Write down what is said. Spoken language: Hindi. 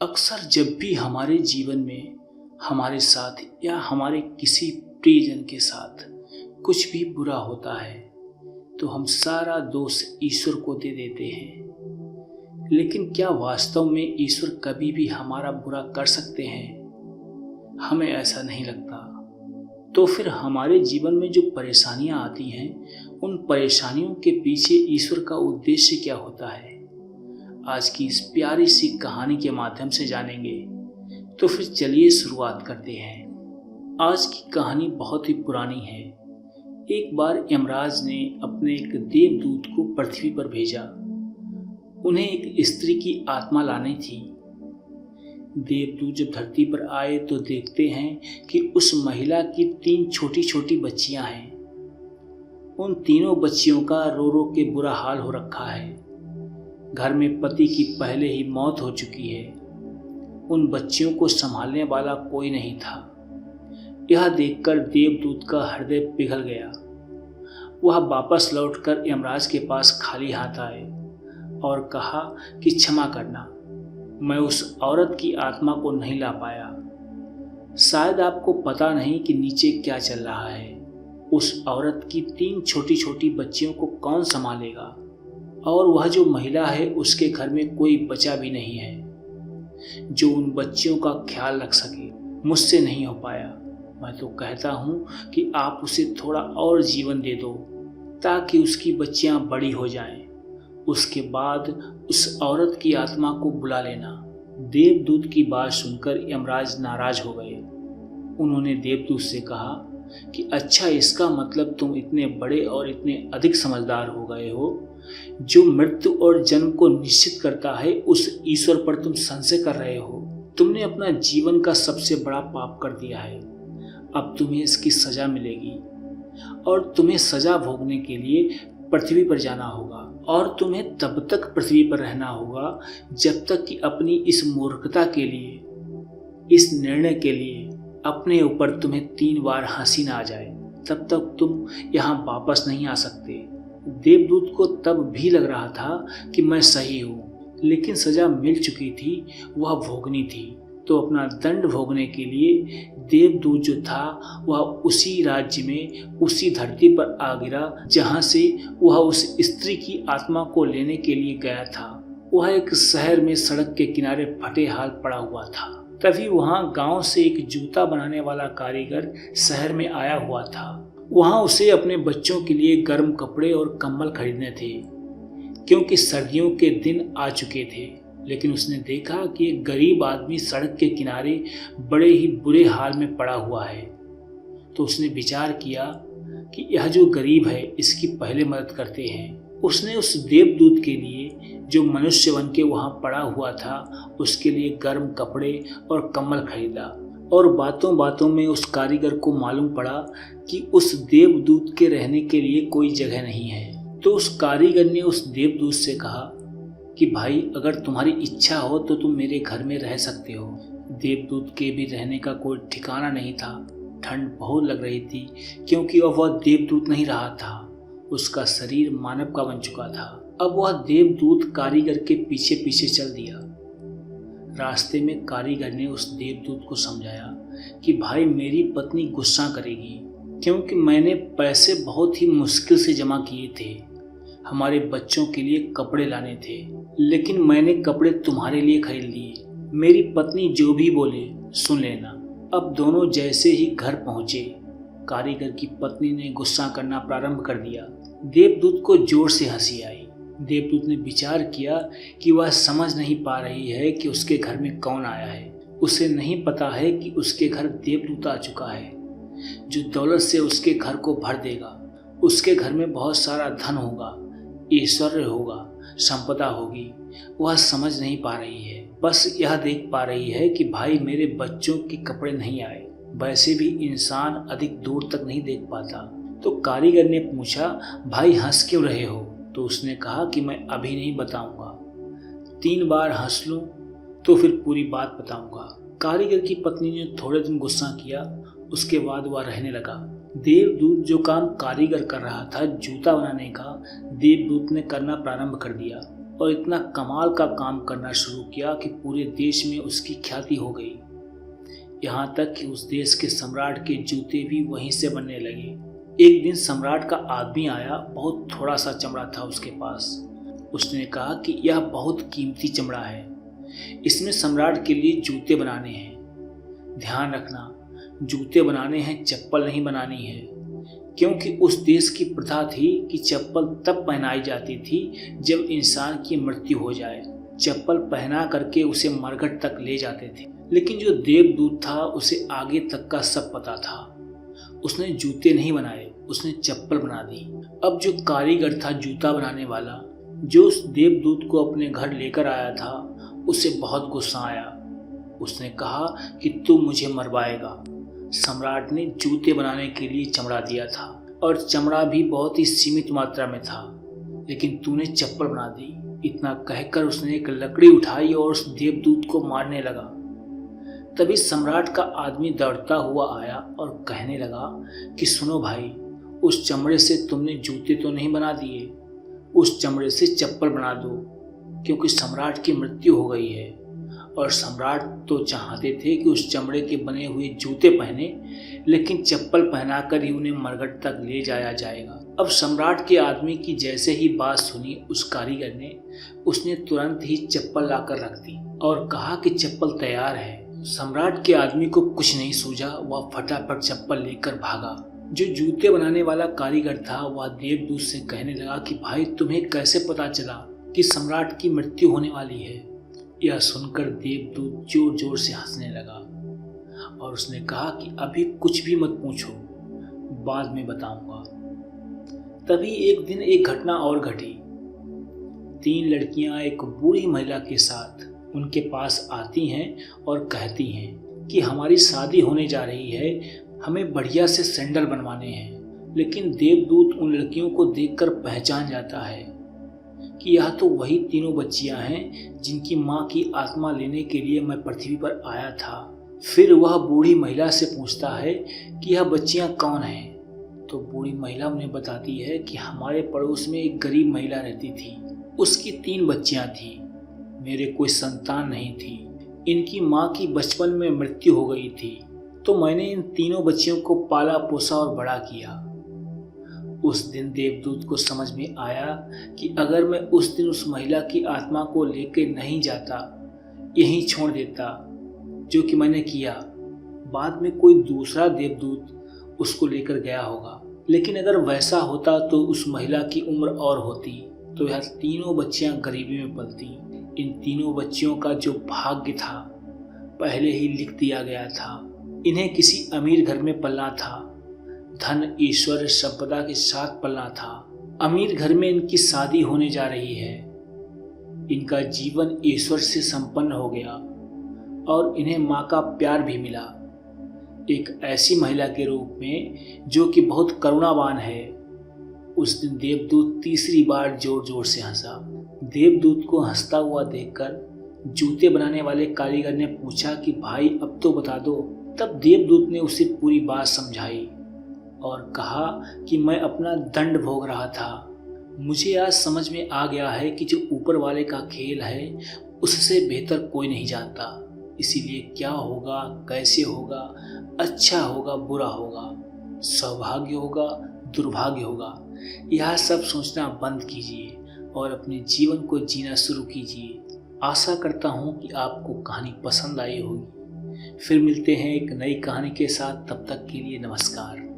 अक्सर जब भी हमारे जीवन में हमारे साथ या हमारे किसी प्रियजन के साथ कुछ भी बुरा होता है तो हम सारा दोष ईश्वर को दे देते हैं। लेकिन क्या वास्तव में ईश्वर कभी भी हमारा बुरा कर सकते हैं? हमें ऐसा नहीं लगता। तो फिर हमारे जीवन में जो परेशानियां आती हैं, उन परेशानियों के पीछे ईश्वर का उद्देश्य क्या होता है, आज की इस प्यारी सी कहानी के माध्यम से जानेंगे। तो फिर चलिए शुरुआत करते हैं। आज की कहानी बहुत ही पुरानी है। एक बार यमराज ने अपने एक देवदूत को पृथ्वी पर भेजा। उन्हें एक स्त्री की आत्मा लानी थी। देवदूत जब धरती पर आए तो देखते हैं कि उस महिला की 3 छोटी छोटी बच्चियां हैं। उन तीनों बच्चियों का रो रो के बुरा हाल हो रखा है। घर में पति की पहले ही मौत हो चुकी है। उन बच्चियों को संभालने वाला कोई नहीं था। यह देखकर देवदूत का हृदय पिघल गया। वह वापस लौटकर यमराज के पास खाली हाथ आए और कहा कि क्षमा करना, मैं उस औरत की आत्मा को नहीं ला पाया। शायद आपको पता नहीं कि नीचे क्या चल रहा है। उस औरत की 3 छोटी छोटी बच्चियों को कौन संभालेगा? और वह जो महिला है उसके घर में कोई बचा भी नहीं है जो उन बच्चियों का ख्याल रख सके। मुझसे नहीं हो पाया। मैं तो कहता हूँ कि आप उसे थोड़ा और जीवन दे दो ताकि उसकी बच्चियाँ बड़ी हो जाएं। उसके बाद उस औरत की आत्मा को बुला लेना। देवदूत की बात सुनकर यमराज नाराज हो गए। उन्होंने देवदूत से कहा कि अच्छा, इसका मतलब तुम इतने बड़े और इतने अधिक समझदार हो गए हो। जो मृत्यु और जन्म को निश्चित करता है उस ईश्वर पर तुम संशय कर रहे हो। तुमने अपना जीवन का सबसे बड़ा पाप कर दिया है। अब तुम्हें इसकी सजा मिलेगी और तुम्हें सजा भोगने के लिए पृथ्वी पर जाना होगा। और तुम्हें तब तक पृथ्वी पर रहना होगा जब तक कि अपनी इस मूर्खता के लिए, इस निर्णय के लिए अपने ऊपर तुम्हें 3 बार हंसी ना आ जाए, तब तक तुम यहाँ वापस नहीं आ सकते। देवदूत को तब भी लग रहा था कि मैं सही हूँ, लेकिन सजा मिल चुकी थी, वह भोगनी थी। तो अपना दंड भोगने के लिए देवदूत जो था वह उसी राज्य में, उसी धरती पर आ गिरा जहाँ से वह उस स्त्री की आत्मा को लेने के लिए गया था। वह एक शहर में सड़क के किनारे फटे हाल पड़ा हुआ था। तभी वहाँ गांव से एक जूता बनाने वाला कारीगर शहर में आया हुआ था। वहाँ उसे अपने बच्चों के लिए गर्म कपड़े और कंबल खरीदने थे क्योंकि सर्दियों के दिन आ चुके थे। लेकिन उसने देखा कि एक गरीब आदमी सड़क के किनारे बड़े ही बुरे हाल में पड़ा हुआ है। तो उसने विचार किया कि यह जो गरीब है इसकी पहले मदद करते हैं। उसने उस देवदूत के लिए जो मनुष्य बन के वहाँ पड़ा हुआ था उसके लिए गर्म कपड़े और कंबल खरीदा। और बातों बातों में उस कारीगर को मालूम पड़ा कि उस देवदूत के रहने के लिए कोई जगह नहीं है। तो उस कारीगर ने उस देवदूत से कहा कि भाई, अगर तुम्हारी इच्छा हो तो तुम मेरे घर में रह सकते हो। देवदूत के भी रहने का कोई ठिकाना नहीं था। ठंड बहुत लग रही थी क्योंकि अब वह देवदूत नहीं रहा था, उसका शरीर मानव का बन चुका था। अब वह देवदूत कारीगर के पीछे पीछे चल दिया। रास्ते में कारीगर ने उस देवदूत को समझाया कि भाई, मेरी पत्नी गुस्सा करेगी क्योंकि मैंने पैसे बहुत ही मुश्किल से जमा किए थे। हमारे बच्चों के लिए कपड़े लाने थे, लेकिन मैंने कपड़े तुम्हारे लिए खरीद लिए। मेरी पत्नी जो भी बोले सुन लेना। अब दोनों जैसे ही घर पहुंचे, कारीगर की पत्नी ने गुस्सा करना प्रारंभ कर दिया। देवदूत को जोर से हंसी आई। देवदूत ने विचार किया कि वह समझ नहीं पा रही है कि उसके घर में कौन आया है। उसे नहीं पता है कि उसके घर देवदूत आ चुका है जो दौलत से उसके घर को भर देगा। उसके घर में बहुत सारा धन होगा, ऐश्वर्य होगा, संपदा होगी। वह समझ नहीं पा रही है, बस यह देख पा रही है कि भाई, मेरे बच्चों के कपड़े नहीं आए। वैसे भी इंसान अधिक दूर तक नहीं देख पाता। तो कारीगर ने पूछा, भाई हंस क्यों रहे हो? तो उसने कहा कि मैं अभी नहीं बताऊंगा, 3 बार हंस लूं तो फिर पूरी बात बताऊंगा। कारीगर की पत्नी ने थोड़े दिन गुस्सा किया, उसके बाद वह रहने लगा। देवदूत जो काम कारीगर कर रहा था जूता बनाने का, देवदूत ने करना प्रारंभ कर दिया। और इतना कमाल का काम करना शुरू किया कि पूरे देश में उसकी ख्याति हो गई। यहाँ तक कि उस देश के सम्राट के जूते भी वहीं से बनने लगे। एक दिन सम्राट का आदमी आया, बहुत थोड़ा सा चमड़ा था उसके पास। उसने कहा कि यह बहुत कीमती चमड़ा है, इसमें सम्राट के लिए जूते बनाने हैं। ध्यान रखना, जूते बनाने हैं, चप्पल नहीं बनानी है, क्योंकि उस देश की प्रथा थी कि चप्पल तब पहनाई जाती थी जब इंसान की मृत्यु हो जाए। चप्पल पहना करके उसे मरघट तक ले जाते थे। लेकिन जो देवदूत था उसे आगे तक का सब पता था। उसने जूते नहीं बनाए, उसने चप्पल बना दी। अब जो कारीगर था जूता बनाने वाला, जो उस देवदूत को अपने घर लेकर आया था, उसे बहुत गुस्सा आया। उसने कहा कि तू मुझे मरवाएगा। सम्राट ने जूते बनाने के लिए चमड़ा दिया था और चमड़ा भी बहुत ही सीमित मात्रा में था, लेकिन तूने चप्पल बना दी। इतना कहकर उसने एक लकड़ी उठाई और उस देवदूत को मारने लगा। तभी सम्राट का आदमी दौड़ता हुआ आया और कहने लगा कि सुनो भाई, उस चमड़े से तुमने जूते तो नहीं बना दिए, उस चमड़े से चप्पल बना दो, क्योंकि सम्राट की मृत्यु हो गई है और सम्राट तो चाहते थे कि उस चमड़े के बने हुए जूते पहने, लेकिन चप्पल पहनाकर ही उन्हें मरघट तक ले जाया जाएगा। अब सम्राट के आदमी की जैसे ही बात सुनी उस कारीगर ने, उसने तुरंत ही चप्पल लाकर रख दी और कहा कि चप्पल तैयार है। सम्राट के आदमी को कुछ नहीं सूझा, वह फटाफट चप्पल लेकर भागा। जो जूते बनाने वाला कारीगर था वह देवदूत से कहने लगा कि भाई, तुम्हें कैसे पता चला कि सम्राट की मृत्यु होने वाली है? यह सुनकर देवदूत जोर जोर से हंसने लगा और उसने कहा कि अभी कुछ भी मत पूछो, बाद में बताऊंगा। तभी एक दिन एक घटना और घटी। 3 लड़कियां एक बूढ़ी महिला के साथ उनके पास आती हैं और कहती हैं कि हमारी शादी होने जा रही है, हमें बढ़िया से सैंडल बनवाने हैं। लेकिन देवदूत उन लड़कियों को देखकर पहचान जाता है कि यह तो वही तीनों बच्चियां हैं जिनकी माँ की आत्मा लेने के लिए मैं पृथ्वी पर आया था। फिर वह बूढ़ी महिला से पूछता है कि यह बच्चियां कौन हैं? तो बूढ़ी महिला उन्हें बताती है कि हमारे पड़ोस में एक गरीब महिला रहती थी, उसकी 3 बच्चियां थीं, मेरे कोई संतान नहीं थी। इनकी माँ की बचपन में मृत्यु हो गई थी, तो मैंने इन तीनों बच्चियों को पाला पोसा और बड़ा किया। उस दिन देवदूत को समझ में आया कि अगर मैं उस दिन उस महिला की आत्मा को लेकर नहीं जाता, यहीं छोड़ देता, जो कि मैंने किया, बाद में कोई दूसरा देवदूत उसको लेकर गया होगा। लेकिन अगर वैसा होता तो उस महिला की उम्र और होती, तो यह तीनों बच्चियां गरीबी में पलती। इन तीनों बच्चियों का जो भाग्य था पहले ही लिख दिया गया था। इन्हें किसी अमीर घर में पलना था, धन ऐश्वर्य संपदा के साथ पलना था। अमीर घर में इनकी शादी होने जा रही है। इनका जीवन ऐश्वर्य से संपन्न हो गया और इन्हें माँ का प्यार भी मिला, एक ऐसी महिला के रूप में जो कि बहुत करुणावान है। उस दिन देवदूत तीसरी बार जोर जोर से हंसा। देवदूत को हंसता हुआ देखकर जूते बनाने वाले कारीगर ने पूछा कि भाई अब तो बता दो। तब देवदूत ने उसे पूरी बात समझाई और कहा कि मैं अपना दंड भोग रहा था। मुझे आज समझ में आ गया है कि जो ऊपर वाले का खेल है उससे बेहतर कोई नहीं जानता। इसीलिए क्या होगा, कैसे होगा, अच्छा होगा, बुरा होगा, सौभाग्य होगा, दुर्भाग्य होगा, यह सब सोचना बंद कीजिए और अपने जीवन को जीना शुरू कीजिए। आशा करता हूँ कि आपको कहानी पसंद आई होगी। फिर मिलते हैं एक नई कहानी के साथ, तब तक के लिए नमस्कार।